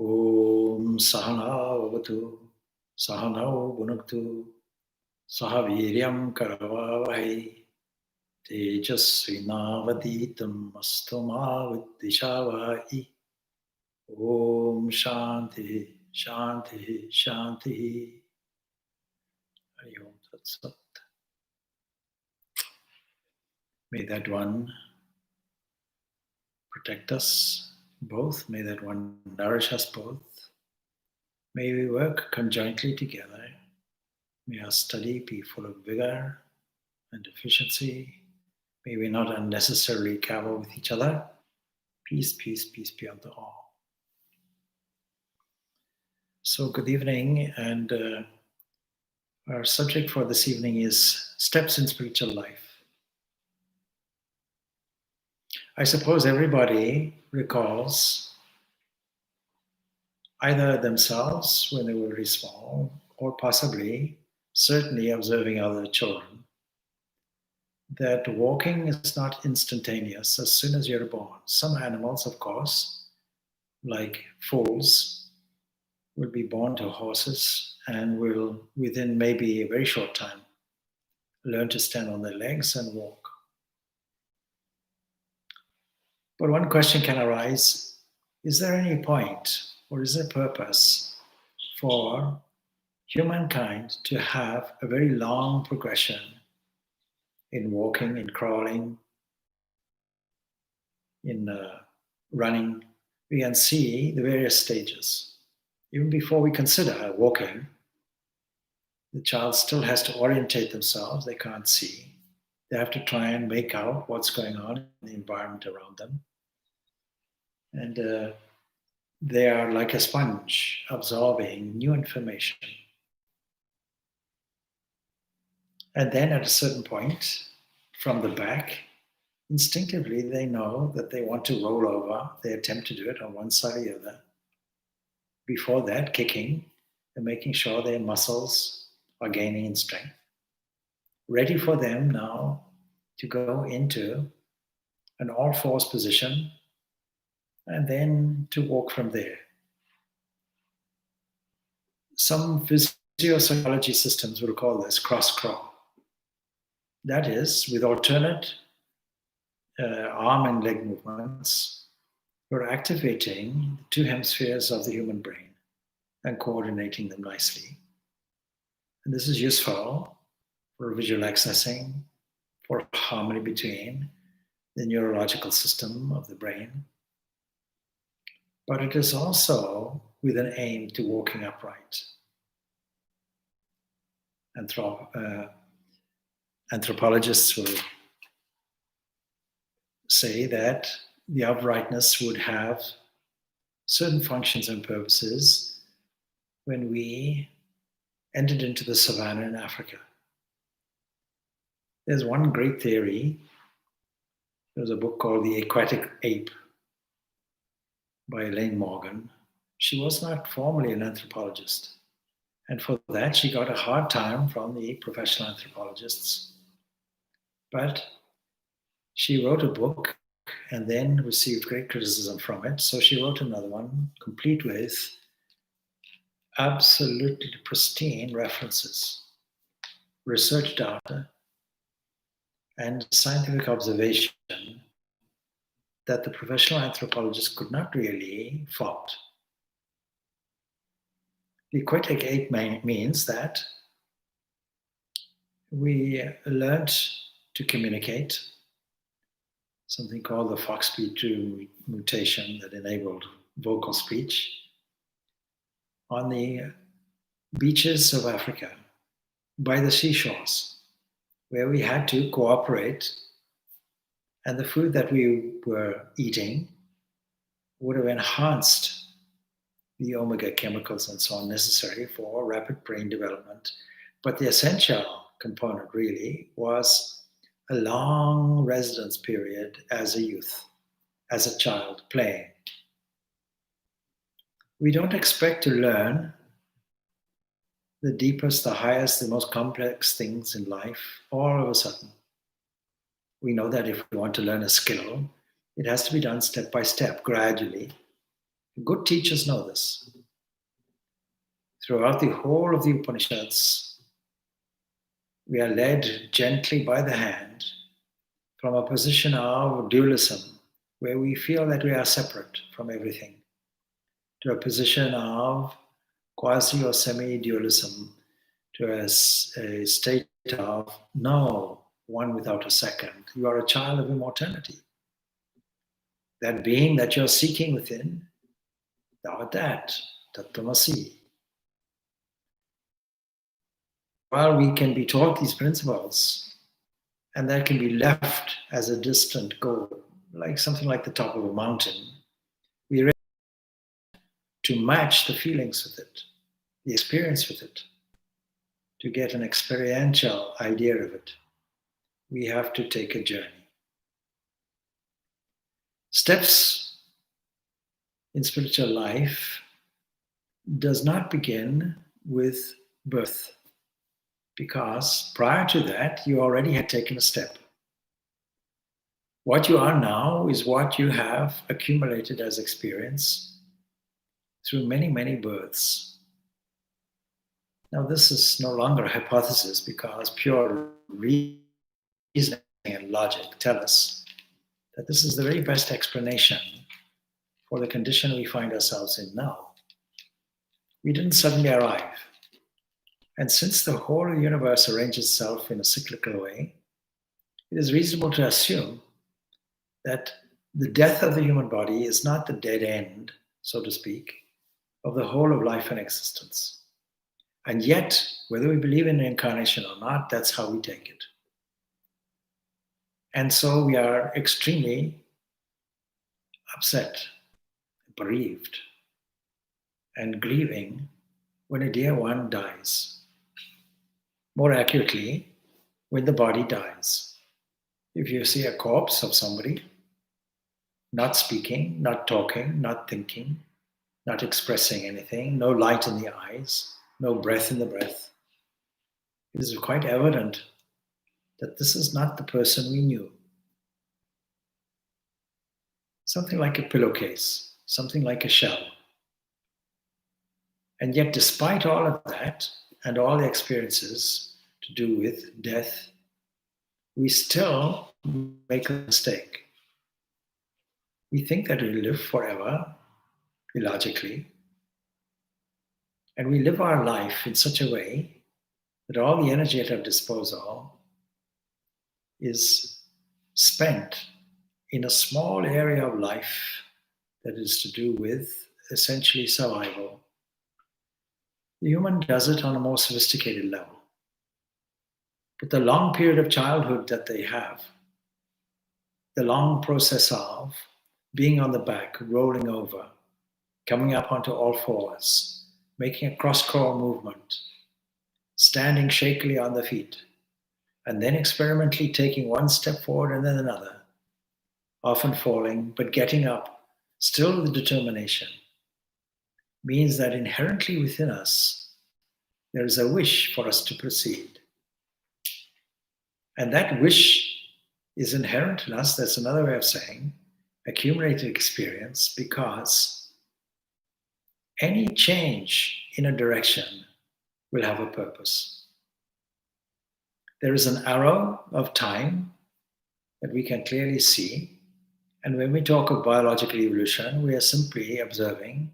Om Sahana Vavatu Sahanao Bhunaktu Sahaviryam Karavavahi Tejasvinavaditam Astomavadishavahi. Om Shanti Shanti Shanti. Hari Om Tat Sat. May that one protect us both. May that one nourish us both. May we work conjointly together. May our study be full of vigor and efficiency. May we not unnecessarily cavil with each other. Peace, peace, peace be unto all. So good evening, and our subject for this evening is steps in spiritual life. I suppose everybody recalls either themselves when they were very small, or possibly, certainly observing other children, that walking is not instantaneous as soon as you're born. Some animals, of course, like foals, will be born to horses and will, within maybe a very short time, learn to stand on their legs and walk. But one question can arise, is there any point or is there purpose for humankind to have a very long progression in walking, in crawling, in running? We can see the various stages. Even before we consider walking, the child still has to orientate themselves. They can't see. They have to try and make out what's going on in the environment around them. And they are like a sponge absorbing new information. And then at a certain point, from the back, instinctively they know that they want to roll over. They attempt to do it on one side or the other. Before that, kicking and making sure their muscles are gaining in strength. Ready for them now to go into an all-fours position and then to walk from there. Some physiopsychology systems will call this cross-crawl. That is, with alternate arm and leg movements, you're activating the two hemispheres of the human brain and coordinating them nicely. And this is useful for visual accessing, for harmony between the neurological system of the brain. But it is also with an aim to walking upright. Anthropologists will say that the uprightness would have certain functions and purposes when we entered into the savannah in Africa. There's one great theory. There's a book called The Aquatic Ape by Elaine Morgan. She was not formally an anthropologist. And for that, she got a hard time from the professional anthropologists. But she wrote a book and then received great criticism from it. So she wrote another one, complete with absolutely pristine references, research data, and scientific observation that the professional anthropologists could not really fault. The aquatic ape means that we learned to communicate, something called the FOXP2 mutation that enabled vocal speech, on the beaches of Africa, by the seashores, where we had to cooperate, and the food that we were eating would have enhanced the omega chemicals and so on necessary for rapid brain development. But the essential component really was a long residence period as a youth, as a child, playing. We don't expect to learn the deepest, the highest, the most complex things in life all of a sudden. We know that if we want to learn a skill, it has to be done step by step, gradually. Good teachers know this. Throughout the whole of the Upanishads, we are led gently by the hand from a position of dualism, where we feel that we are separate from everything, to a position of quasi or semi-dualism, to a state of no, one without a second. You are a child of immortality. That being that you're seeking within, thou art that, tattvamasi. While we can be taught these principles, and that can be left as a distant goal, like something like the top of a mountain, we really to match the feelings with it, the experience with it, to get an experiential idea of it, we have to take a journey. Steps in spiritual life does not begin with birth, because prior to that, you already had taken a step. What you are now is what you have accumulated as experience through many, many births. Now, this is no longer a hypothesis, because pure reasoning and logic tell us that this is the very best explanation for the condition we find ourselves in now. We didn't suddenly arrive. And since the whole universe arranges itself in a cyclical way, it is reasonable to assume that the death of the human body is not the dead end, so to speak, of the whole of life and existence. And yet, whether we believe in reincarnation or not, that's how we take it. And so we are extremely upset, bereaved, and grieving when a dear one dies. More accurately, when the body dies. If you see a corpse of somebody, not speaking, not talking, not thinking, not expressing anything, no light in the eyes, no breath in the breath, it is quite evident that this is not the person we knew. Something like a pillowcase, something like a shell. And yet, despite all of that, and all the experiences to do with death, we still make a mistake. We think that we live forever, illogically, and we live our life in such a way that all the energy at our disposal is spent in a small area of life that is to do with essentially survival. The human does it on a more sophisticated level. But the long period of childhood that they have, the long process of being on the back, rolling over, coming up onto all fours, making a cross-crawl movement, standing shakily on the feet, and then experimentally taking one step forward and then another, often falling, but getting up, still with determination, means that inherently within us, there is a wish for us to proceed. And that wish is inherent in us. That's another way of saying accumulated experience, because any change in a direction will have a purpose. There is an arrow of time that we can clearly see. And when we talk of biological evolution, we are simply observing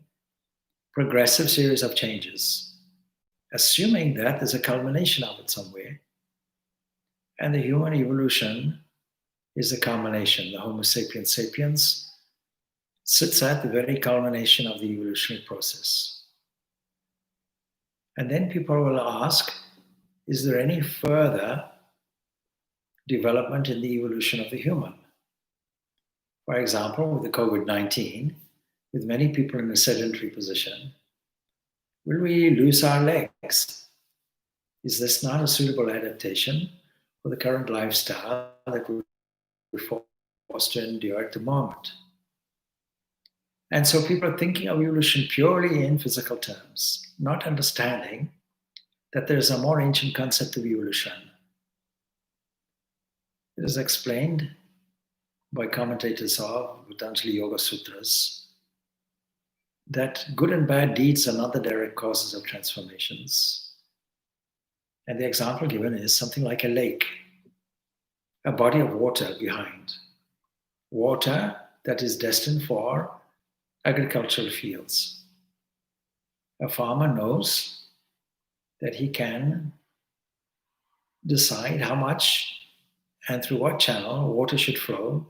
progressive series of changes, assuming that there's a culmination of it somewhere. And the human evolution is the culmination. The Homo sapiens sapiens sits at the very culmination of the evolutionary process. And then people will ask, is there any further development in the evolution of the human? For example, with the COVID-19, with many people in a sedentary position, will we lose our legs? Is this not a suitable adaptation for the current lifestyle that we're forced to endure at the moment? And so people are thinking of evolution purely in physical terms, not understanding that there is a more ancient concept of evolution. It is explained by commentators of Patanjali Yoga Sutras that good and bad deeds are not the direct causes of transformations. And the example given is something like a lake, a body of water behind. Water that is destined for agricultural fields. A farmer knows that he can decide how much and through what channel water should flow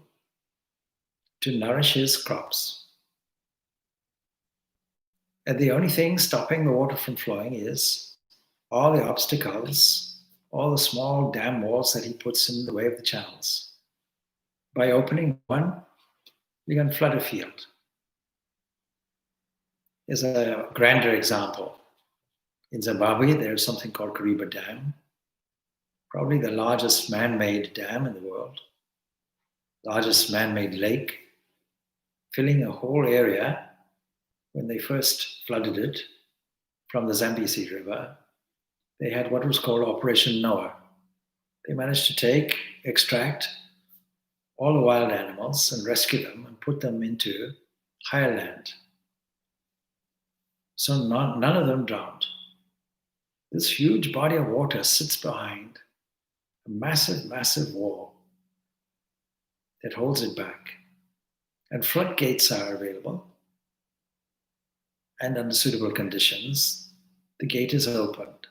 to nourish his crops. And the only thing stopping the water from flowing is all the obstacles, all the small dam walls that he puts in the way of the channels. By opening one, we can flood a field. Is a grander example. In Zimbabwe, there's something called Kariba Dam, probably the largest man-made dam in the world, largest man-made lake, filling a whole area. When they first flooded it from the Zambezi River, they had what was called Operation Noah. They managed to extract all the wild animals and rescue them and put them into higher land. So none of them drowned. This huge body of water sits behind a massive, massive wall that holds it back. And floodgates are available. And under suitable conditions, the gate is opened.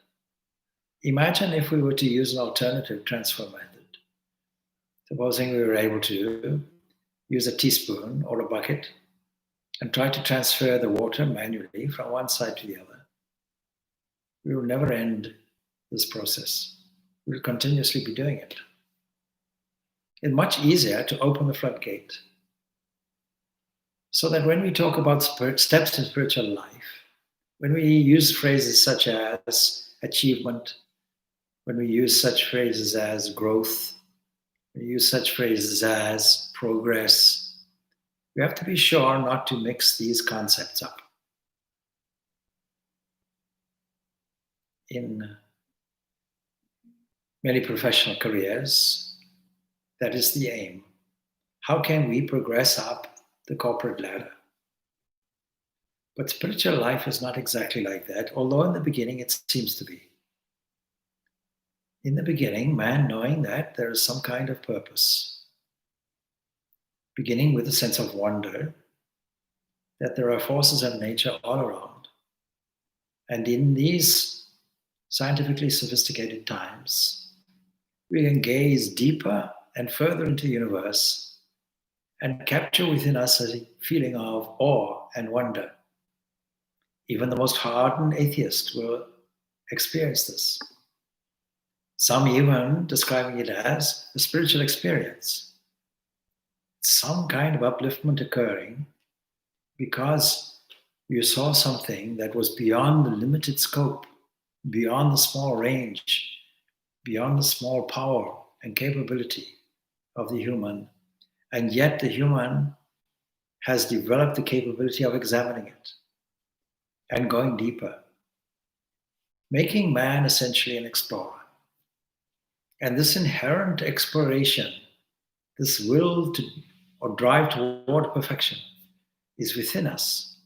Imagine if we were to use an alternative transfer method. Supposing we were able to use a teaspoon or a bucket and try to transfer the water manually from one side to the other. We will never end this process. We will continuously be doing it. It's much easier to open the floodgate so that when we talk about steps in spiritual life, when we use phrases such as achievement, when we use such phrases as growth, we use such phrases as progress, we have to be sure not to mix these concepts up. In many professional careers, that is the aim. How can we progress up the corporate ladder? But spiritual life is not exactly like that, although in the beginning it seems to be. In the beginning, man knowing that there is some kind of purpose, beginning with a sense of wonder that there are forces of nature all around. And in these scientifically sophisticated times, we can gaze deeper and further into the universe and capture within us a feeling of awe and wonder. Even the most hardened atheist will experience this. Some even describing it as a spiritual experience. Some kind of upliftment occurring because you saw something that was beyond the limited scope, beyond the small range, beyond the small power and capability of the human. And yet the human has developed the capability of examining it and going deeper, making man essentially an explorer. And this inherent exploration, this will to or drive toward perfection is within us.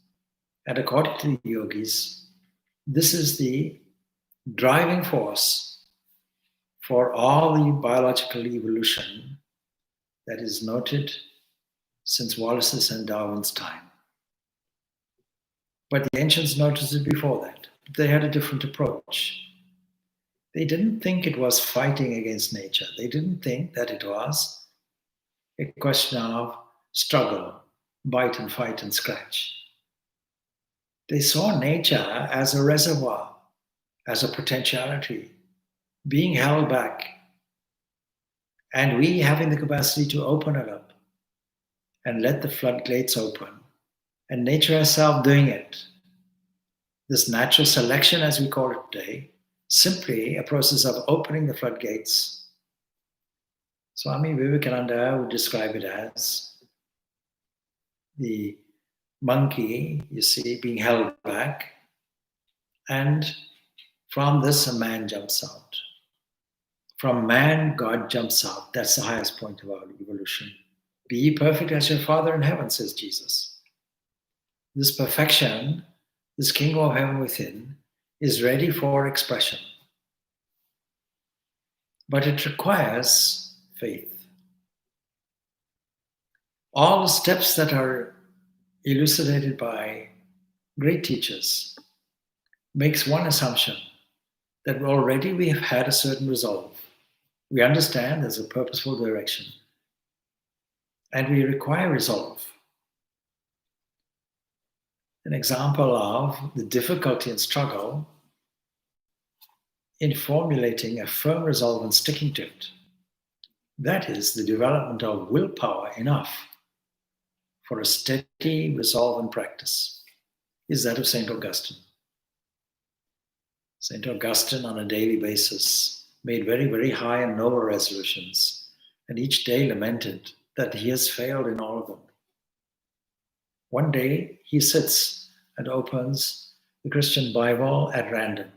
And according to the yogis, this is the driving force for all the biological evolution that is noted since Wallace's and Darwin's time. But the ancients noticed it before that. They had a different approach. They didn't think it was fighting against nature. They didn't think that it was a question of struggle, bite and fight and scratch. They saw nature as a reservoir, as a potentiality, being held back, and we having the capacity to open it up and let the floodgates open, and nature herself doing it. This natural selection, as we call it today, simply a process of opening the floodgates. Swami Vivekananda would describe it as the monkey, you see, being held back, and from this a man jumps out. From man, God jumps out. That's the highest point of our evolution. Be ye perfect as your Father in heaven, says Jesus. This perfection, this kingdom of heaven within, is ready for expression. But it requires faith. All the steps that are elucidated by great teachers makes one assumption, that already we have had a certain resolve. We understand there's a purposeful direction, and we require resolve. An example of the difficulty and struggle in formulating a firm resolve and sticking to it. That is the development of willpower enough for a steady resolve and practice, is that of St. Augustine. St. Augustine, on a daily basis, made very, very high and noble resolutions, and each day lamented that he has failed in all of them. One day he sits and opens the Christian Bible at random,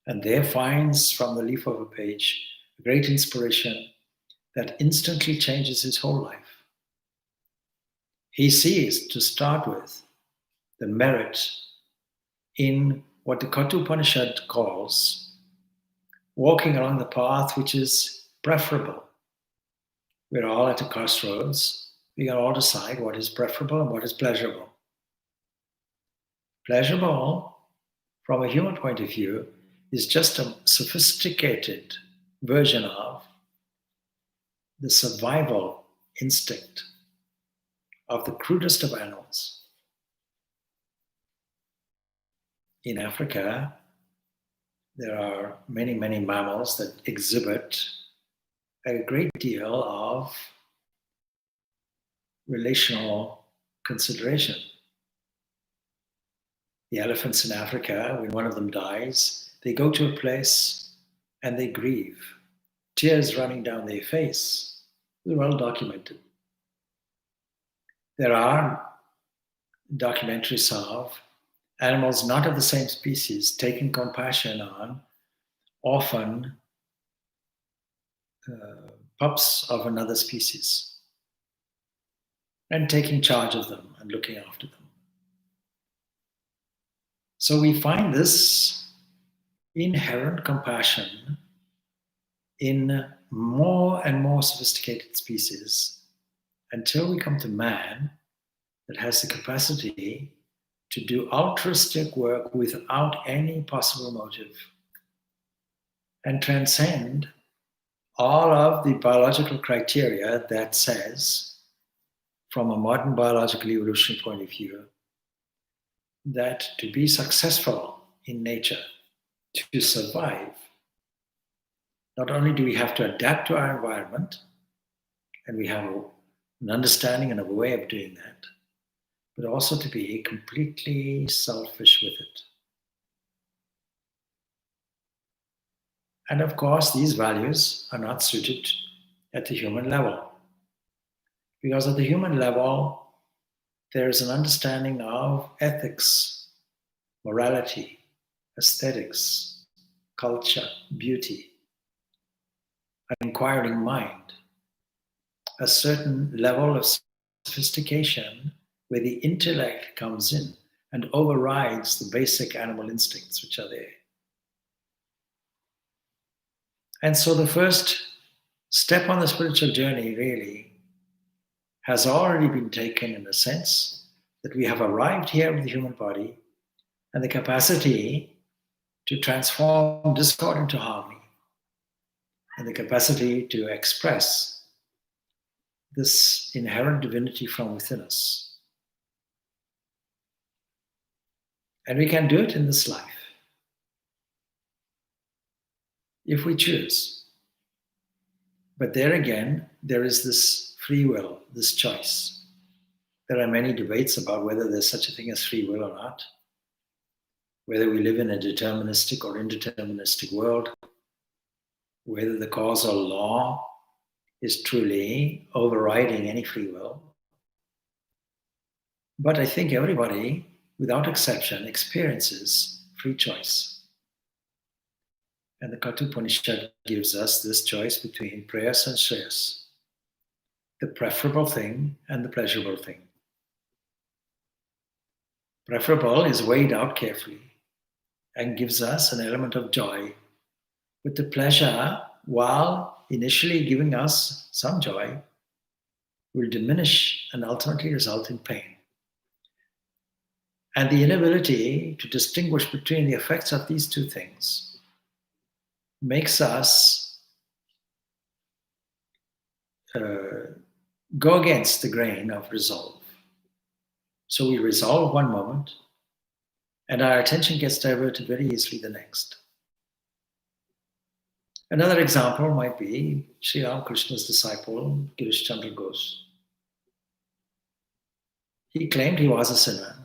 and there finds from the leaf of a page a great inspiration that instantly changes his whole life. He sees, to start with, the merit in what the Kathopanishad calls walking along the path which is preferable. We're all at a crossroads. We can all decide what is preferable and what is pleasurable. Pleasurable, from a human point of view, is just a sophisticated version of the survival instinct of the crudest of animals. In Africa, there are many, many mammals that exhibit a great deal of relational consideration. The elephants in Africa, when one of them dies, they go to a place and they grieve, tears running down their face. They're well documented. There are documentaries of animals not of the same species taking compassion on orphan pups of another species and taking charge of them and looking after them. So we find this inherent compassion in more and more sophisticated species until we come to man that has the capacity to do altruistic work without any possible motive and transcend all of the biological criteria that says, from a modern biological evolutionary point of view, that to be successful in nature, to survive, not only do we have to adapt to our environment, and we have an understanding and a way of doing that, but also to be completely selfish with it. And of course, these values are not suited at the human level. Because at the human level, there is an understanding of ethics, morality, aesthetics, culture, beauty, an inquiring mind, a certain level of sophistication where the intellect comes in and overrides the basic animal instincts which are there. And so the first step on the spiritual journey really has already been taken, in a sense that we have arrived here with the human body and the capacity to transform discord into harmony and the capacity to express this inherent divinity from within us. And we can do it in this life if we choose. But there again, there is this free will, this choice. There are many debates about whether there's such a thing as free will or not, whether we live in a deterministic or indeterministic world, whether the causal law is truly overriding any free will. But I think everybody, without exception, experiences free choice. And the Kathopanishad gives us this choice between prayas and shreyas, the preferable thing and the pleasurable thing. Preferable is weighed out carefully and gives us an element of joy. But the pleasure, while initially giving us some joy, will diminish and ultimately result in pain. And the inability to distinguish between the effects of these two things makes us go against the grain of resolve. So we resolve one moment, and our attention gets diverted very easily the next. Another example might be Sri Ramakrishna's disciple, Girish Chandra Ghosh. He claimed he was a sinner,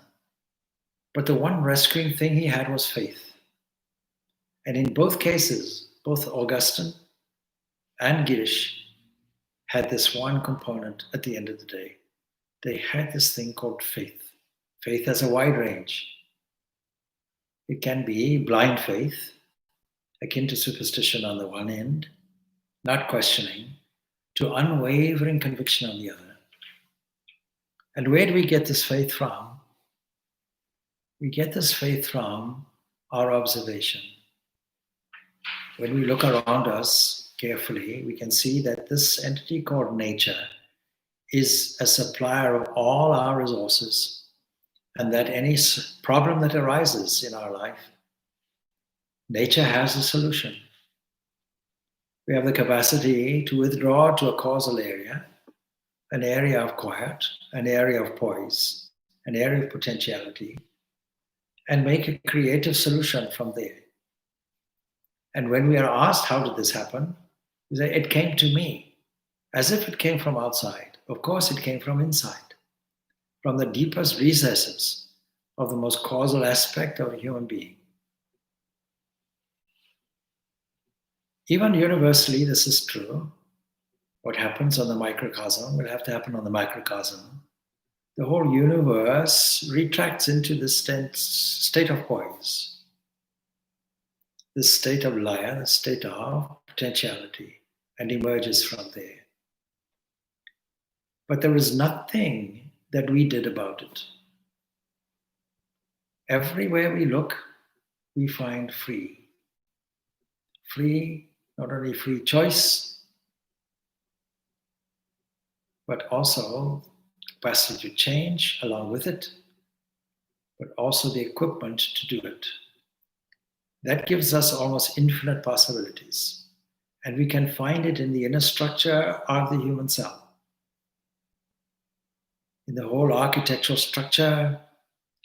but the one rescuing thing he had was faith. And in both cases, both Augustine and Girish had this one component at the end of the day. They had this thing called faith. Faith has a wide range. It can be blind faith, akin to superstition on the one end, not questioning, to unwavering conviction on the other. And where do we get this faith from? We get this faith from our observation. When we look around us carefully, we can see that this entity called nature is a supplier of all our resources, and that any problem that arises in our life, nature has a solution. We have the capacity to withdraw to a causal area, an area of quiet, an area of poise, an area of potentiality, and make a creative solution from there. And when we are asked, how did this happen? We say, it came to me, as if it came from outside. Of course, it came from inside, from the deepest recesses of the most causal aspect of a human being. Even universally, this is true. What happens on the microcosm will have to happen on the microcosm. The whole universe retracts into this state of poise, this state of laya, the state of potentiality, and emerges from there. But there is nothing that we did about it. Everywhere we look, we find free. Free, not only free choice, but also capacity to change along with it, but also the equipment to do it. That gives us almost infinite possibilities. And we can find it in the inner structure of the human cell. In the whole architectural structure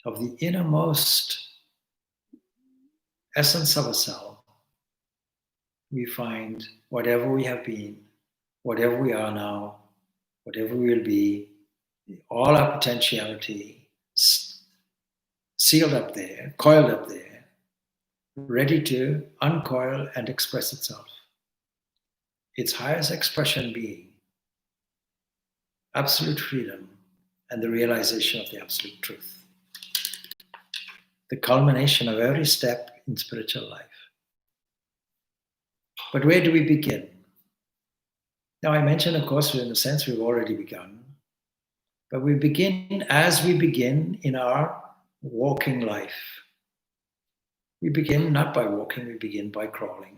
of the innermost essence of a cell, we find whatever we have been, whatever we are now, whatever we will be, all our potentiality sealed up there, coiled up there, ready to uncoil and express itself. Its highest expression being absolute freedom and the realization of the absolute truth. The culmination of every step in spiritual life. But where do we begin? Now I mentioned, of course, in a sense we've already begun. But we begin as we begin in our walking life. We begin not by walking, we begin by crawling.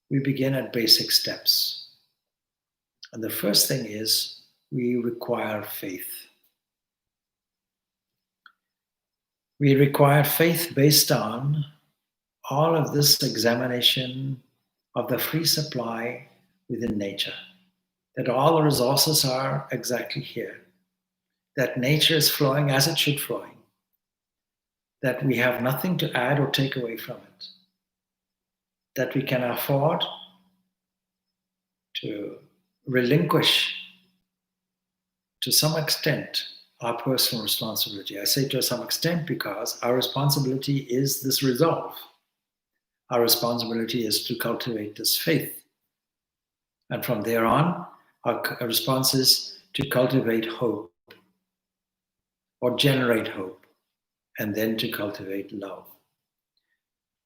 We begin at basic steps. And the first thing is we require faith. We require faith based on all of this examination of the free supply within nature. That all the resources are exactly here. That nature is flowing as it should flowing. That we have nothing to add or take away from it. That we can afford to relinquish to some extent our personal responsibility. I say to some extent because our responsibility is this resolve. Our responsibility is to cultivate this faith. And from there on, our response is to cultivate hope or generate hope. And then to cultivate love.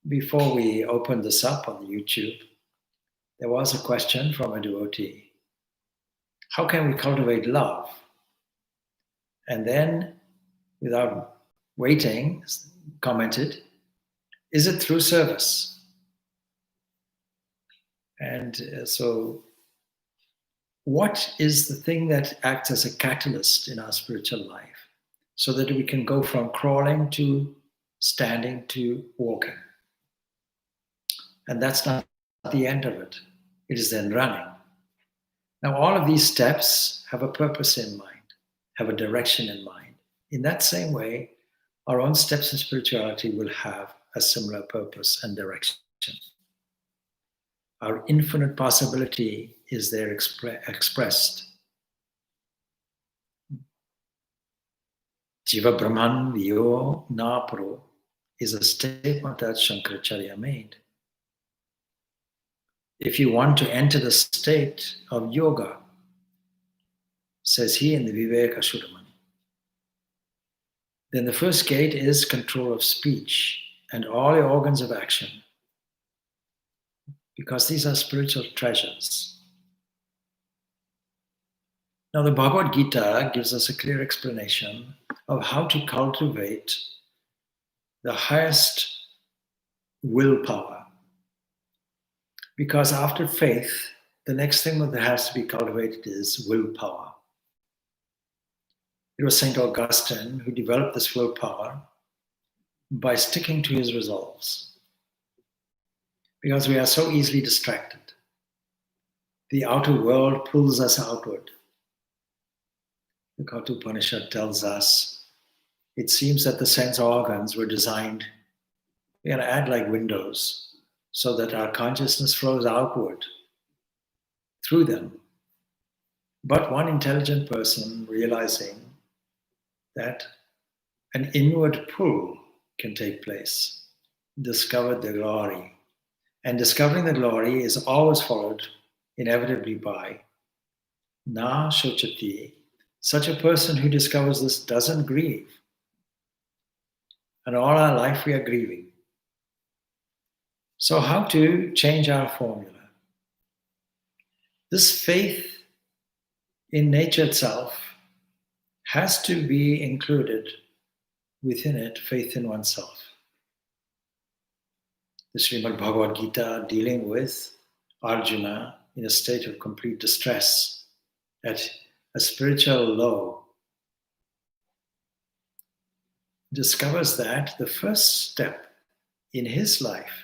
Before we opened this up on the YouTube, there was a question from a devotee. How can we cultivate love? And then, without waiting, commented, is it through service? And so what is the thing that acts as a catalyst in our spiritual life so that we can go from crawling to standing to walking? And that's not the end of it. It is then running. Now, all of these steps have a purpose in mind, have a direction in mind. In that same way, our own steps in spirituality will have a similar purpose and direction. Our infinite possibility is there expressed. Jiva Brahman Vyo Napro is a statement that Shankaracharya made. If you want to enter the state of yoga, says he in the Viveka Sudamani, then the first gate is control of speech and all your organs of action, because these are spiritual treasures. Now, the Bhagavad Gita gives us a clear explanation of how to cultivate the highest willpower. Because after faith, the next thing that has to be cultivated is willpower. It was St. Augustine who developed this willpower by sticking to his resolves. Because we are so easily distracted. The outer world pulls us outward. The Katha Upanishad tells us, it seems that the sense organs were designed, we're going to add like windows, so that our consciousness flows outward through them. But one intelligent person realizing that an inward pull can take place, discovered the glory. And discovering the glory is always followed inevitably by na shochati. Such a person who discovers this doesn't grieve. And all our life we are grieving. So how to change our formula? This faith in nature itself has to be included within it, faith in oneself. The Srimad Bhagavad Gita dealing with Arjuna in a state of complete distress at a spiritual low, discovers that the first step in his life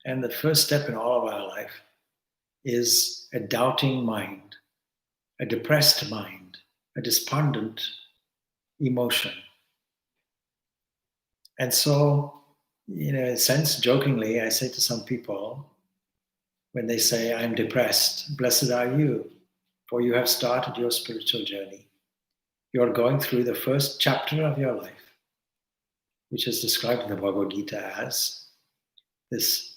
and the first step in all of our life is a doubting mind, a depressed mind, a despondent emotion. And so, in a sense, jokingly, I say to some people, when they say, I'm depressed, blessed are you, for you have started your spiritual journey. You are going through the first chapter of your life, which is described in the Bhagavad Gita as this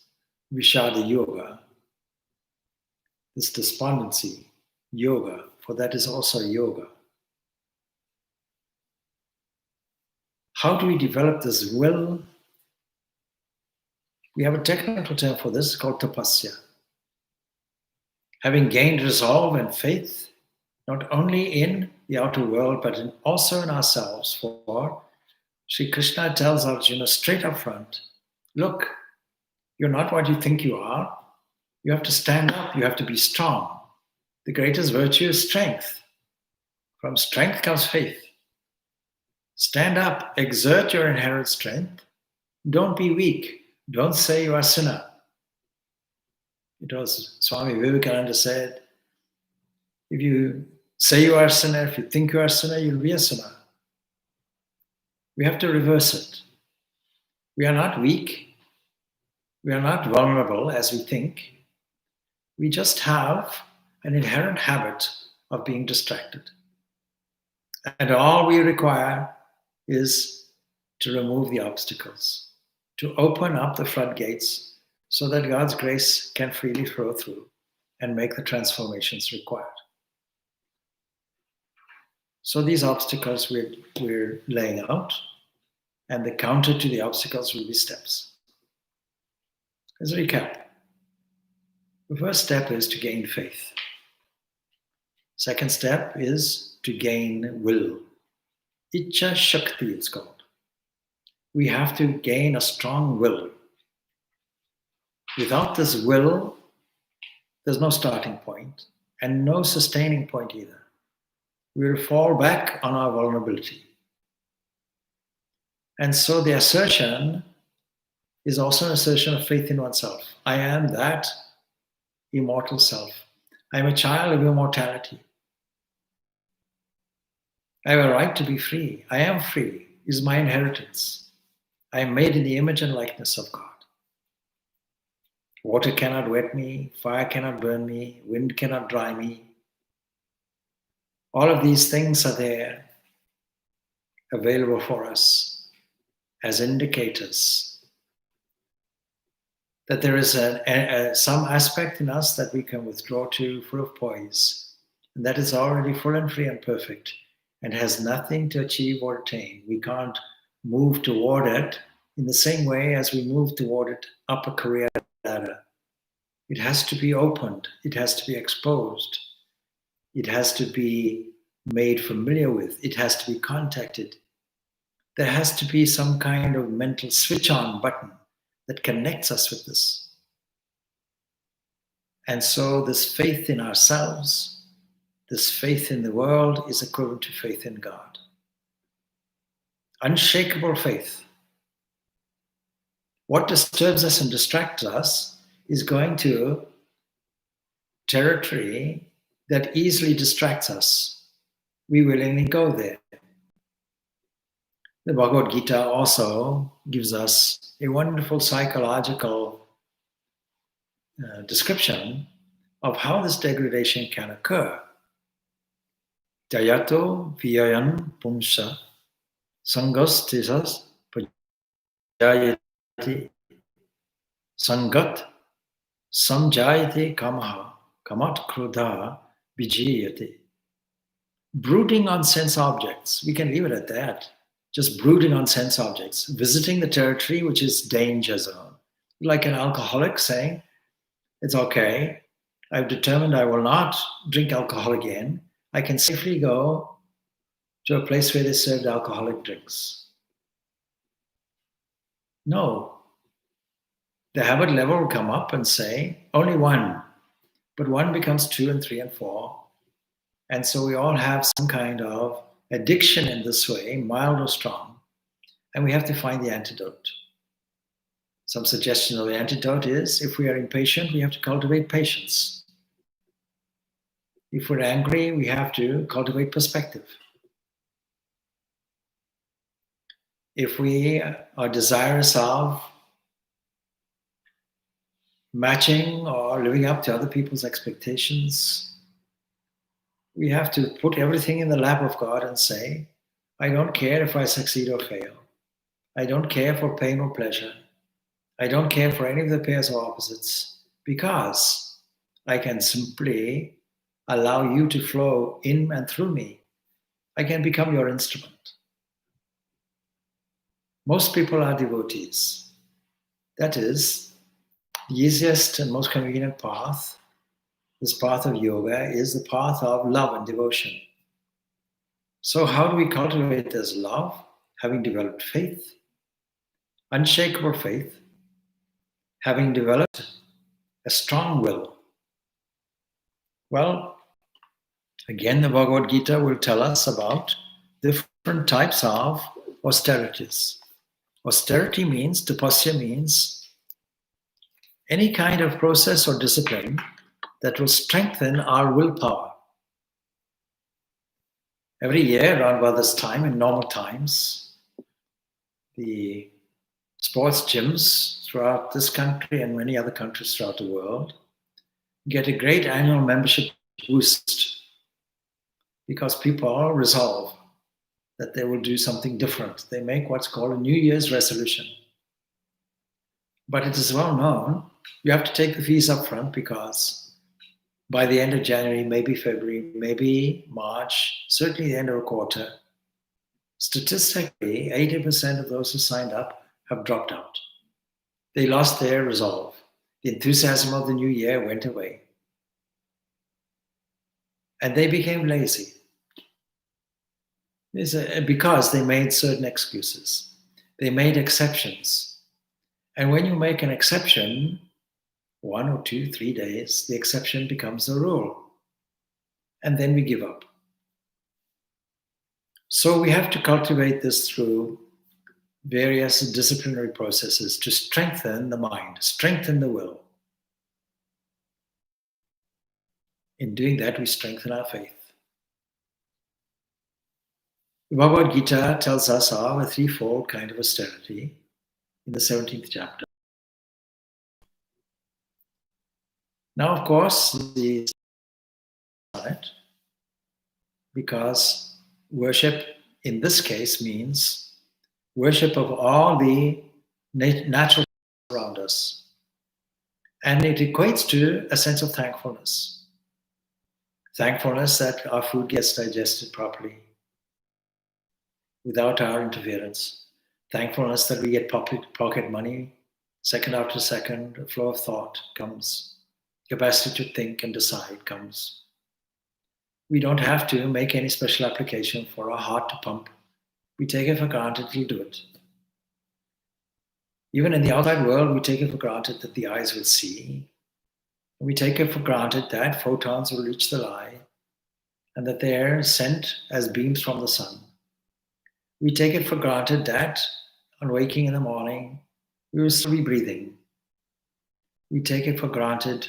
Vishada Yoga, this despondency yoga, for that is also yoga. How do we develop this will? We have a technical term for this called tapasya. Having gained resolve and faith, not only in the outer world, but also in ourselves, for Sri Krishna tells Arjuna straight up front, look, you're not what you think you are. You have to stand up, you have to be strong. The greatest virtue is strength. From strength comes faith. Stand up, exert your inherent strength. Don't be weak. Don't say you are a sinner. It was Swami Vivekananda said, if you say you are a sinner, if you think you are a sinner, you'll be a sinner. We have to reverse it. We are not weak. We are not vulnerable as we think. We just have an inherent habit of being distracted. And all we require is to remove the obstacles, to open up the floodgates so that God's grace can freely flow through and make the transformations required. So these obstacles we're laying out, and the counter to the obstacles will be steps. Let's recap. The first step is to gain faith. Second step is to gain will. Icha Shakti, it's called. we have to gain a strong will. Without this will, there's no starting point and no sustaining point either. We will fall back on our vulnerability. And so the assertion is also an assertion of faith in oneself. I am that immortal self. I am a child of immortality. I have a right to be free. I am free. It is my inheritance. I am made in the image and likeness of God. Water cannot wet me, fire cannot burn me, wind cannot dry me. All of these things are there, available for us as indicators that there is some aspect in us that we can withdraw to full of poise, and that is already full and free and perfect and has nothing to achieve or attain. We can't move toward it in the same way as we move toward it up a career ladder. It has to be opened, it has to be exposed, it has to be made familiar with, it has to be contacted. There has to be some kind of mental switch on button that connects us with this. And so this faith in ourselves, this faith in the world is equivalent to faith in God. Unshakable faith. What disturbs us and distracts us is going to territory that easily distracts us. We willingly go there. The Bhagavad Gita also gives us a wonderful psychological description of how this degradation can occur. Jayato viyayan pumsa sangastisas pajayati sangat samjayate kamaha kamat krodha vijayate. Brooding on sense objects, we can leave it at that. Just brooding on sense objects, visiting the territory which is danger zone. Like an alcoholic saying, it's okay, I've determined I will not drink alcohol again. I can safely go to a place where they served alcoholic drinks. No. The habit level will come up and say, only one. But one becomes 2 and 3 and 4. And so we all have some kind of addiction in this way, mild or strong, and we have to find the antidote. Some suggestion of the antidote is, if we are impatient, we have to cultivate patience. If we're angry, we have to cultivate perspective. If we are desirous of matching or living up to other people's expectations, we have to put everything in the lap of God and say, I don't care if I succeed or fail. I don't care for pain or pleasure. I don't care for any of the pairs of opposites, because I can simply allow you to flow in and through me. I can become your instrument. Most people are devotees. That is the easiest and most convenient path. This path of yoga is the path of love and devotion. So how do we cultivate this love? Having developed faith, unshakable faith, having developed a strong will. Well, again, the Bhagavad Gita will tell us about different types of austerities. Austerity means, tapasya means any kind of process or discipline that will strengthen our willpower. Every year, around about this time, in normal times, the sports gyms throughout this country and many other countries throughout the world get a great annual membership boost, because people resolve that they will do something different. They make what's called a New Year's resolution. But it is well known, you have to take the fees up front, because by the end of January, maybe February, maybe March, certainly the end of a quarter, statistically, 80% of those who signed up have dropped out. They lost their resolve. The enthusiasm of the new year went away. And they became lazy. Because they made certain excuses. They made exceptions. And when you make an exception, 1 or 2, 3 days, the exception becomes the rule. And then we give up. So we have to cultivate this through various disciplinary processes to strengthen the mind, strengthen the will. In doing that, we strengthen our faith. The Bhagavad Gita tells us of a threefold kind of austerity in the 17th chapter. Now, of course, the because worship in this case means worship of all the natural around us. And it equates to a sense of thankfulness. Thankfulness that our food gets digested properly without our interference. Thankfulness that we get pocket money, second after second, a flow of thought comes. Capacity to think and decide comes. We don't have to make any special application for our heart to pump. We take it for granted it'll do it. Even in the outside world, we take it for granted that the eyes will see. We take it for granted that photons will reach the eye and that they're sent as beams from the sun. We take it for granted that on waking in the morning, we will still be breathing. We take it for granted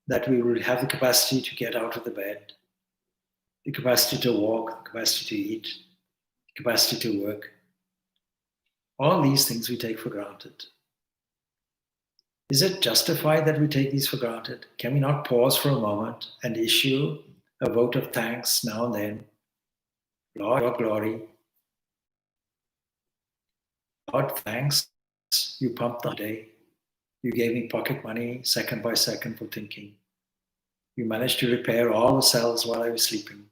that we will have the capacity to get out of the bed, the capacity to walk, the capacity to eat, the capacity to work. All these things we take for granted. Is it justified that we take these for granted? Can we not pause for a moment and issue a vote of thanks now and then? Lord, your glory. Lord, thanks. You pumped the day. You gave me pocket money second by second for thinking. You managed to repair all the cells while I was sleeping.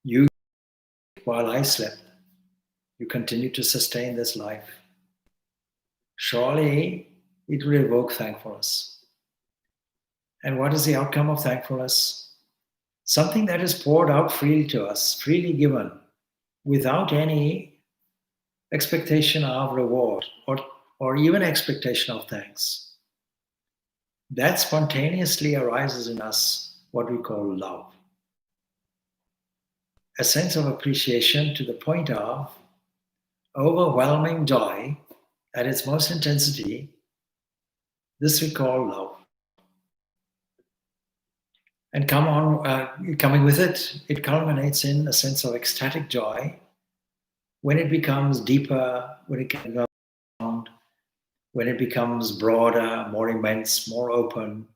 You, while I slept, you continue to sustain this life. Surely it will evoke thankfulness. And what is the outcome of thankfulness? Something that is poured out freely to us, freely given, without any expectation of reward or even expectation of thanks. That spontaneously arises in us what we call love. A sense of appreciation to the point of overwhelming joy at its most intensity. This we call love. And coming with it, it culminates in a sense of ecstatic joy when it becomes deeper, when it becomes broader, more immense, more open.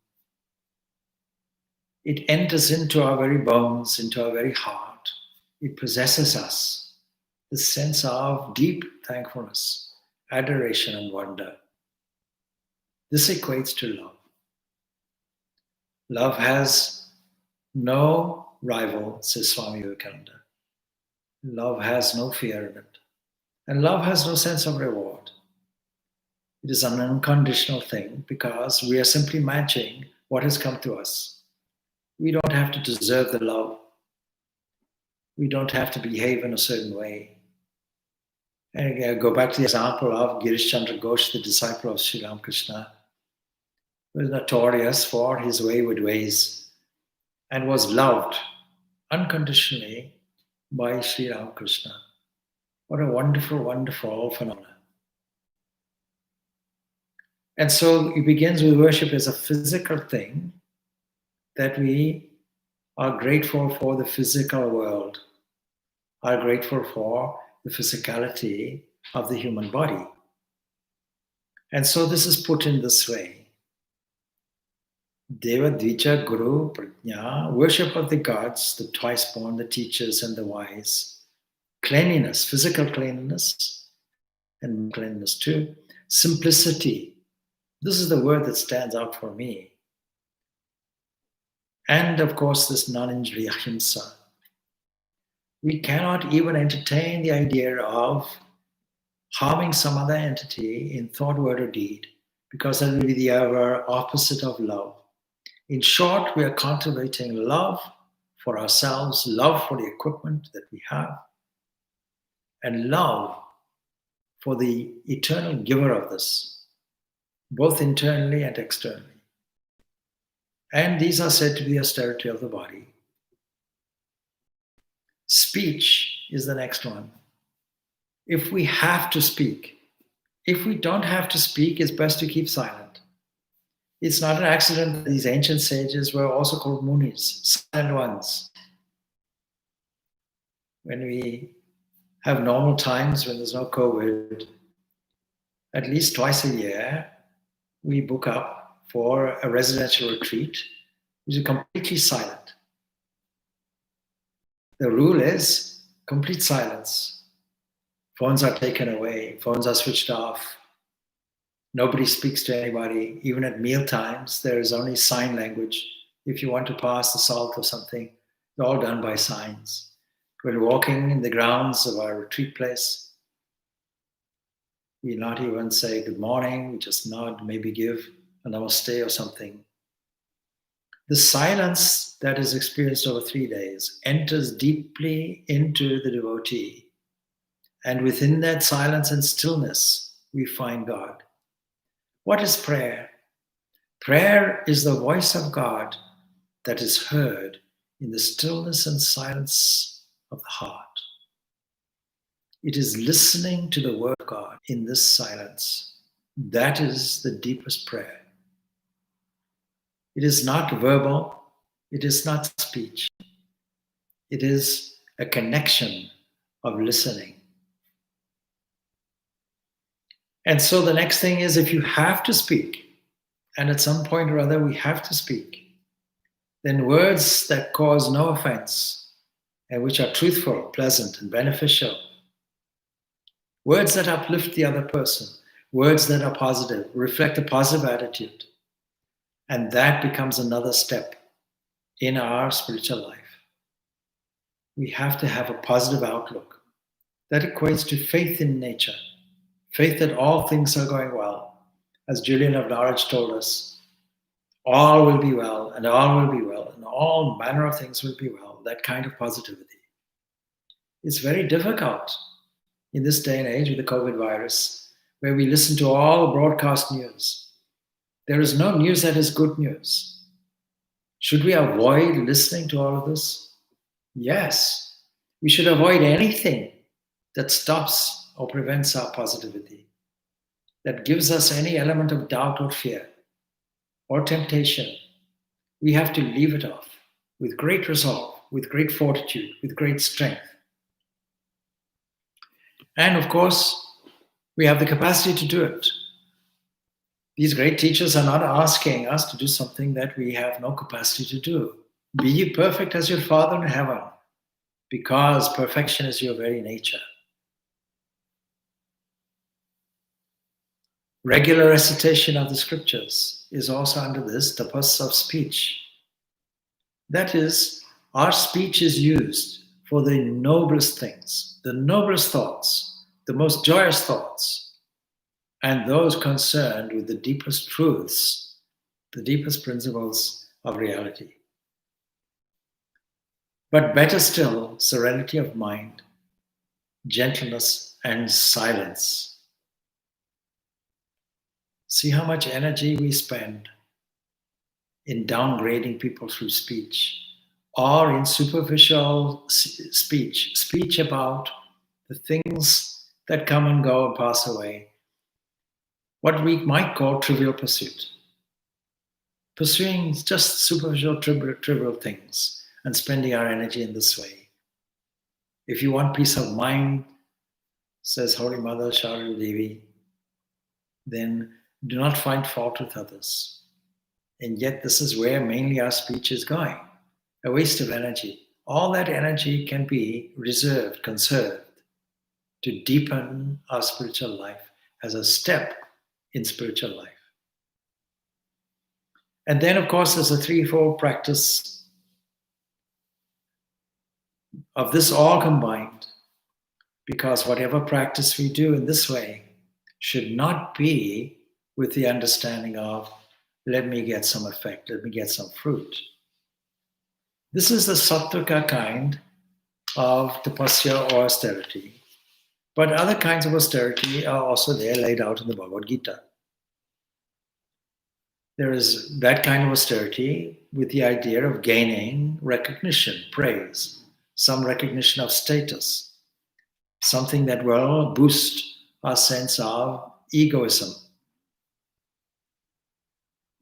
It enters into our very bones, into our very heart. It possesses us. This sense of deep thankfulness, adoration, and wonder. This equates to love. Love has no rival, says Swami Vivekananda. Love has no fear in it. And love has no sense of reward. It is an unconditional thing because we are simply matching what has come to us. We don't have to deserve the love. We don't have to behave in a certain way. And again, go back to the example of Girish Chandra Ghosh, the disciple of Sri Ramakrishna, who was notorious for his wayward ways and was loved unconditionally by Sri Ramakrishna. What a wonderful, wonderful phenomenon. And so it begins with worship as a physical thing, that we are grateful for the physical world, are grateful for the physicality of the human body. And so this is put in this way. Deva Dvija Guru Prajna, worship of the gods, the twice born, the teachers and the wise. Cleanliness, physical cleanliness, and cleanliness too. Simplicity. This is the word that stands out for me. And of course, this non-injury, ahimsa. We cannot even entertain the idea of harming some other entity in thought, word, or deed, because that will be the ever opposite of love. In short, we are cultivating love for ourselves, love for the equipment that we have, and love for the eternal giver of this, both internally and externally. And these are said to be austerity of the body. Speech is the next one. If we have to speak, if we don't have to speak, it's best to keep silent. It's not an accident that these ancient sages were also called munis, silent ones. When we have normal times, when there's no COVID, at least twice a year, we book up for a residential retreat, which is completely silent. The rule is complete silence. Phones are taken away, phones are switched off. Nobody speaks to anybody. Even at meal times, there is only sign language. If you want to pass the salt or something, it's all done by signs. When walking in the grounds of our retreat place, we not even say good morning, we just nod, maybe give a namaste or something. The silence that is experienced over 3 days enters deeply into the devotee. And within that silence and stillness, we find God. What is prayer? Prayer is the voice of God that is heard in the stillness and silence of the heart. It is listening to the word of God in this silence. That is the deepest prayer. It is not verbal. It is not speech. It is a connection of listening. And so the next thing is, if you have to speak, and at some point or other we have to speak, then words that cause no offense and which are truthful, pleasant, and beneficial, words that uplift the other person, words that are positive, reflect a positive attitude, and that becomes another step in our spiritual life. We have to have a positive outlook. That equates to faith in nature. Faith that all things are going well. As Julian of Norwich told us, all will be well, and all will be well, and all manner of things will be well. That kind of positivity. It's very difficult in this day and age with the COVID virus, where we listen to all broadcast news. There is no news that is good news. Should we avoid listening to all of this? Yes. We should avoid anything that stops or prevents our positivity, that gives us any element of doubt or fear or temptation. We have to leave it off with great resolve, with great fortitude, with great strength. And of course, we have the capacity to do it. These great teachers are not asking us to do something that we have no capacity to do. Be ye perfect as your Father in heaven, because perfection is your very nature. Regular recitation of the scriptures is also under this tapas of speech. That is, our speech is used for the noblest things, the noblest thoughts, the most joyous thoughts, and those concerned with the deepest truths, the deepest principles of reality. But better still, serenity of mind, gentleness, and silence. See how much energy we spend in downgrading people through speech, or in superficial speech about the things that come and go and pass away, what we might call trivial pursuit. Pursuing just superficial trivial things and spending our energy in this way. If you want peace of mind, says Holy Mother Sharada Devi, then do not find fault with others. And yet this is where mainly our speech is going. A waste of energy. All that energy can be reserved, conserved, to deepen our spiritual life as a step in spiritual life. And then, of course, there's a threefold practice of this all combined, because whatever practice we do in this way should not be with the understanding of, let me get some effect, let me get some fruit. This is the sattvika kind of tapasya or austerity. But other kinds of austerity are also there, laid out in the Bhagavad Gita. There is that kind of austerity with the idea of gaining recognition, praise, some recognition of status, something that will boost our sense of egoism.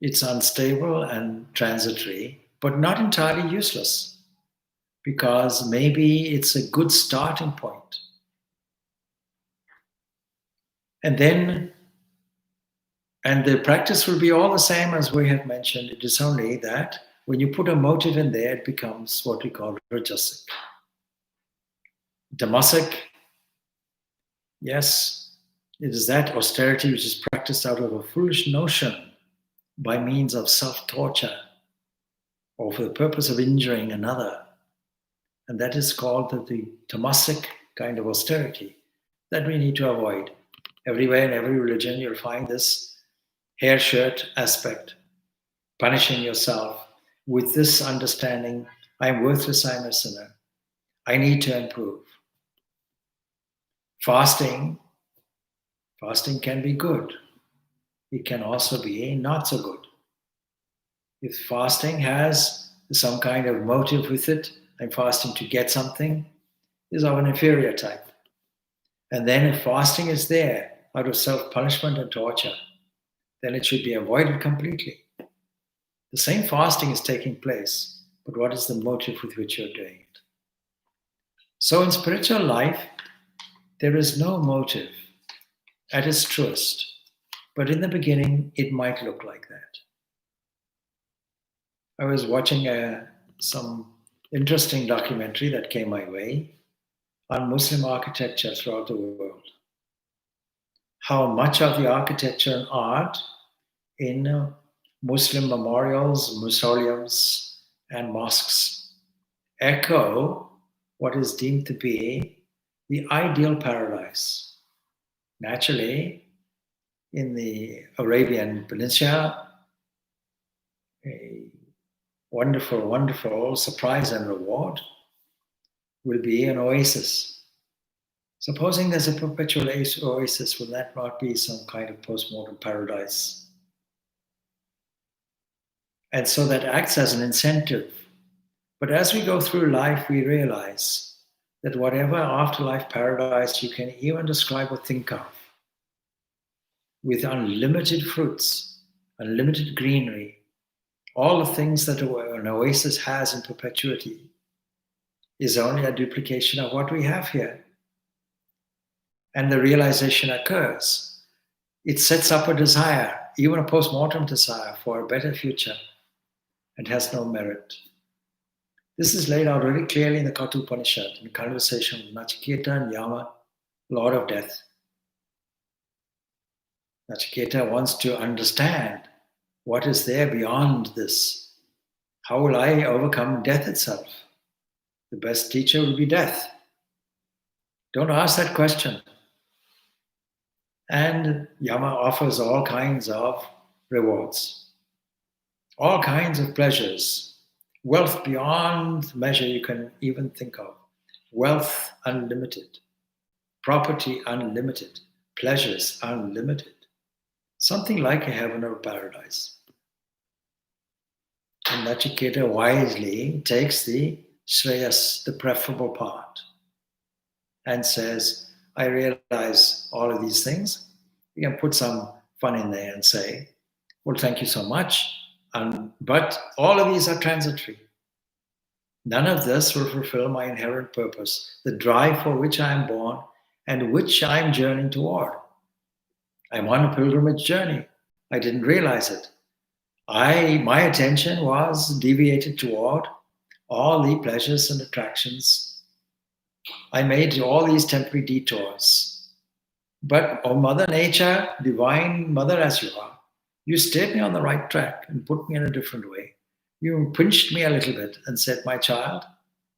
It's unstable and transitory, but not entirely useless, because maybe it's a good starting point. And the practice will be all the same as we have mentioned. It is only that when you put a motive in there, it becomes what we call rajasic. Tamasic, yes, it is that austerity which is practiced out of a foolish notion by means of self-torture or for the purpose of injuring another. And that is called the tamasic kind of austerity that we need to avoid. Everywhere in every religion, you'll find this hair shirt aspect, punishing yourself with this understanding, I'm worthless, I'm a sinner. I need to improve. Fasting can be good. It can also be not so good. If fasting has some kind of motive with it, I'm fasting to get something, is of an inferior type. And then if fasting is there out of self-punishment and torture, then it should be avoided completely. The same fasting is taking place, but what is the motive with which you're doing it? So in spiritual life, there is no motive at its truest, but in the beginning, it might look like that. I was watching some interesting documentary that came my way on Muslim architecture throughout the world. How much of the architecture and art in Muslim memorials, mausoleums, and mosques echo what is deemed to be the ideal paradise. Naturally, in the Arabian Peninsula, a wonderful, wonderful surprise and reward will be an oasis. Supposing there's a perpetual oasis, will that not be some kind of post-mortem paradise? And so that acts as an incentive. But as we go through life, we realize that whatever afterlife paradise you can even describe or think of, with unlimited fruits, unlimited greenery, all the things that an oasis has in perpetuity, is only a duplication of what we have here. And the realization occurs. It sets up a desire, even a post-mortem desire for a better future, and has no merit. This is laid out very clearly in the Katha Upanishad, in the conversation with Nachiketa and Yama, Lord of Death. Nachiketa wants to understand what is there beyond this. How will I overcome death itself? The best teacher will be death. Don't ask that question. And Yama offers all kinds of rewards, all kinds of pleasures, wealth beyond measure you can even think of, wealth unlimited, property unlimited, pleasures unlimited, something like a heaven or paradise. And Nachiketa wisely takes the Shreyas, the preferable part, and says, I realize all of these things. You can put some fun in there and say, well, thank you so much. But all of these are transitory. None of this will fulfill my inherent purpose, the drive for which I am born and which I am journeying toward. I'm on a pilgrimage journey. I didn't realize it. My attention was deviated toward all the pleasures and attractions. I made all these temporary detours. But, oh Mother Nature, divine Mother as you are, you steered me on the right track and put me in a different way. You pinched me a little bit and said, my child,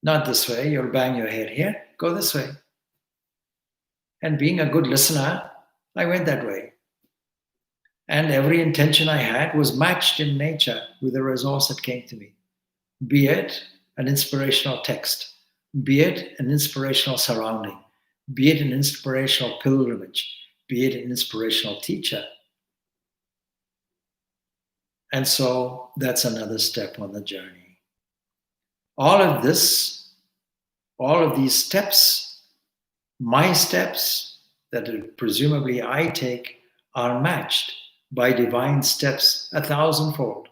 not this way, you'll bang your head here, go this way. And being a good listener, I went that way. And every intention I had was matched in nature with the resource that came to me, be it an inspirational text, be it an inspirational surrounding, be it an inspirational pilgrimage, be it an inspirational teacher. And so that's another step on the journey. All of this, all of these steps, my steps that presumably I take, are matched by divine steps 1,000-fold.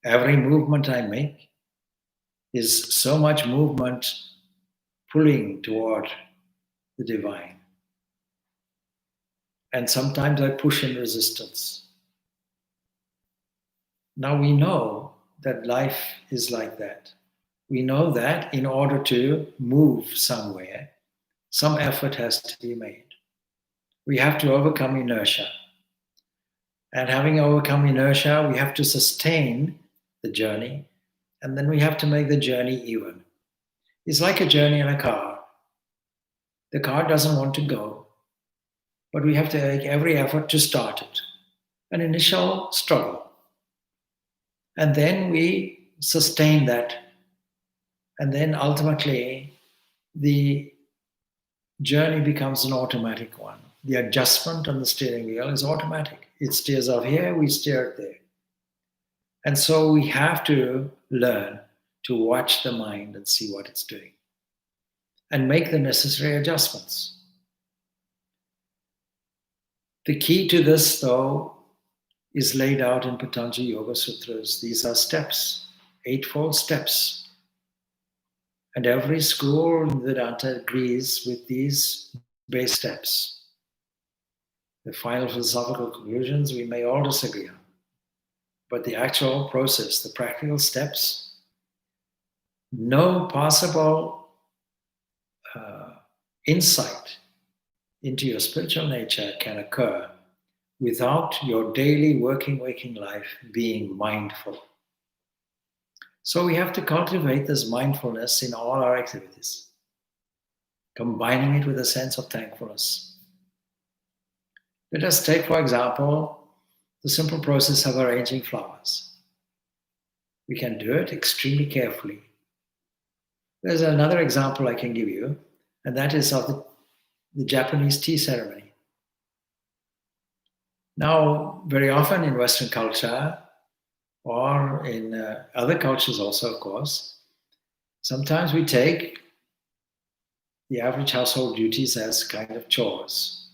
Every movement I make is so much movement pulling toward the divine. And sometimes I push in resistance. Now we know that life is like that. We know that in order to move somewhere, some effort has to be made. We have to overcome inertia. And having overcome inertia, we have to sustain the journey, and then we have to make the journey even. It's like a journey in a car. The car doesn't want to go, but we have to make every effort to start it. An initial struggle. And then we sustain that. And then ultimately, the journey becomes an automatic one. The adjustment on the steering wheel is automatic. It steers off here, we steer it there. And so we have to learn to watch the mind and see what it's doing and make the necessary adjustments. The key to this, though, is laid out in Patanjali Yoga Sutras. These are steps, 8-fold steps. And every school in Vedanta agrees with these base steps. The final philosophical conclusions we may all disagree on. But the actual process, the practical steps, no possible insight into your spiritual nature can occur without your daily waking life being mindful. So we have to cultivate this mindfulness in all our activities, combining it with a sense of thankfulness. Let us take, for example, the simple process of arranging flowers. We can do it extremely carefully. There's another example I can give you, and that is of the Japanese tea ceremony. Now, very often in Western culture, or in other cultures also, of course, sometimes we take the average household duties as kind of chores.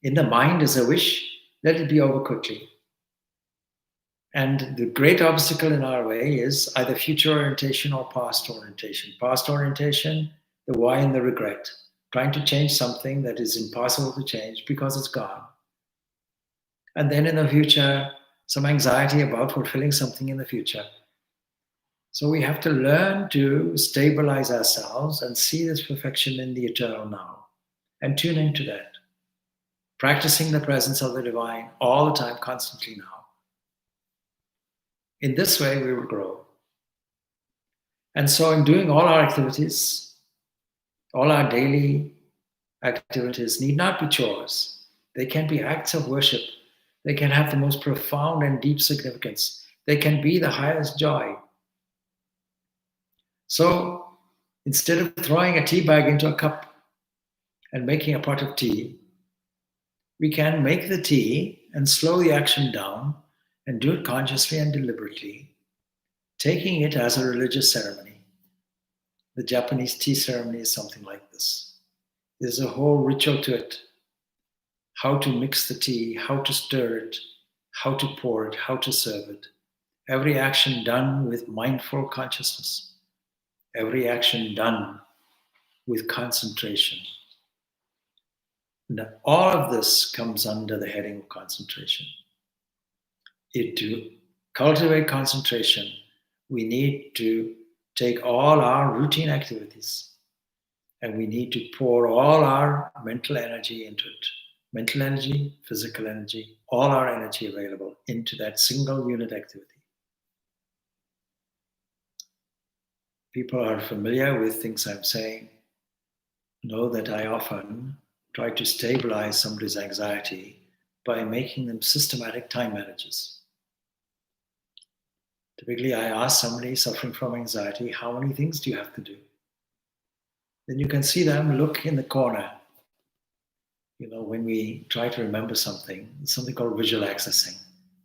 In the mind is a wish, let it be over quickly. And the great obstacle in our way is either future orientation or past orientation. Past orientation, the why and the regret. Trying to change something that is impossible to change because it's gone. And then in the future, some anxiety about fulfilling something in the future. So we have to learn to stabilize ourselves and see this perfection in the eternal now and tune into that. Practicing the presence of the divine all the time, constantly now. In this way, we will grow. And so in doing all our activities, all our daily activities need not be chores. They can be acts of worship. They can have the most profound and deep significance. They can be the highest joy. So instead of throwing a tea bag into a cup and making a pot of tea, we can make the tea and slow the action down and do it consciously and deliberately, taking it as a religious ceremony. The Japanese tea ceremony is something like this. There's a whole ritual to it. How to mix the tea, how to stir it, how to pour it, how to serve it. Every action done with mindful consciousness. Every action done with concentration. And all of this comes under the heading of concentration. To cultivate concentration, we need to take all our routine activities and we need to pour all our mental energy into it. Mental energy, physical energy, all our energy available into that single unit activity. People are familiar with things I'm saying, know that I often try to stabilize somebody's anxiety by making them systematic time managers. Typically, I ask somebody suffering from anxiety, how many things do you have to do? then you can see them look in the corner. When we try to remember something, it's something called visual accessing.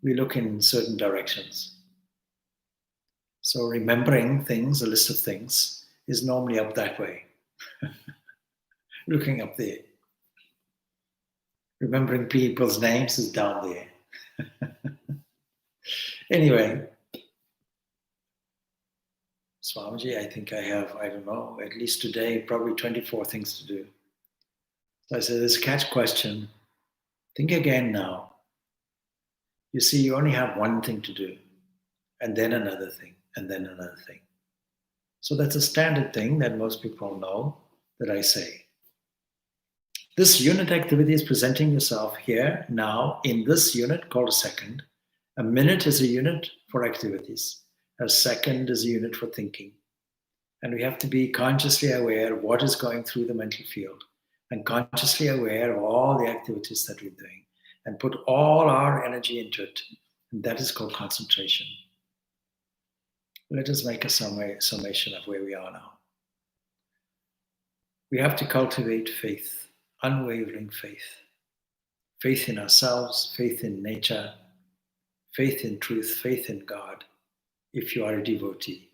We look in certain directions. So remembering things, a list of things, is normally up that way, looking up there. Remembering people's names is down there. Anyway, Swamiji, I think I have, I don't know, at least today, probably 24 things to do. So I said, this catch question, think again now. You see, you only have one thing to do, and then another thing, and then another thing. So that's a standard thing that most people know that I say. This unit activity is presenting yourself here, now, in this unit called a second. A minute is a unit for activities. A second is a unit for thinking. And we have to be consciously aware of what is going through the mental field and consciously aware of all the activities that we're doing and put all our energy into it. And that is called concentration. Let us make a summation of where we are now. We have to cultivate faith, unwavering faith. Faith in ourselves, faith in nature, faith in truth, faith in God, if you are a devotee.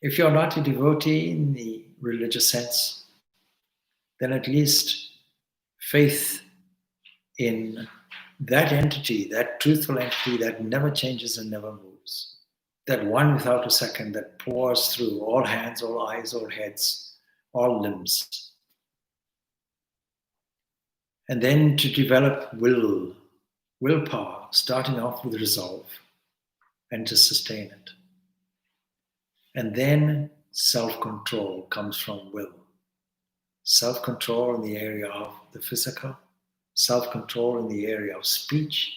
If you're not a devotee in the religious sense, then at least faith in that entity, that truthful entity that never changes and never moves, that one without a second that pours through all hands, all eyes, all heads, all limbs. And then to develop willpower, starting off with resolve, and to sustain it. And then self-control comes from will. Self-control in the area of the physical, self-control in the area of speech,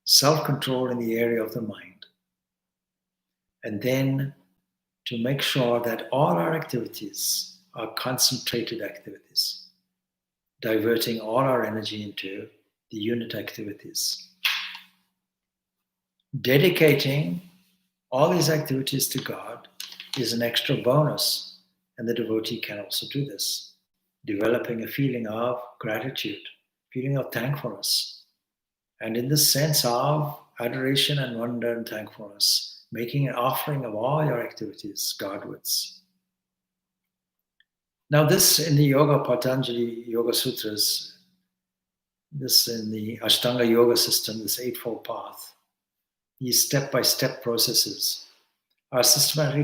self-control in the area of the mind. And then to make sure that all our activities are concentrated activities, diverting all our energy into the unit activities. Dedicating all these activities to God is an extra bonus, and the devotee can also do this, developing a feeling of gratitude, feeling of thankfulness, and in the sense of adoration and wonder and thankfulness, making an offering of all your activities Godwards. Now this in the Yoga Patanjali Yoga Sutras, this in the Ashtanga Yoga system, this Eightfold Path, these step-by-step processes are systematically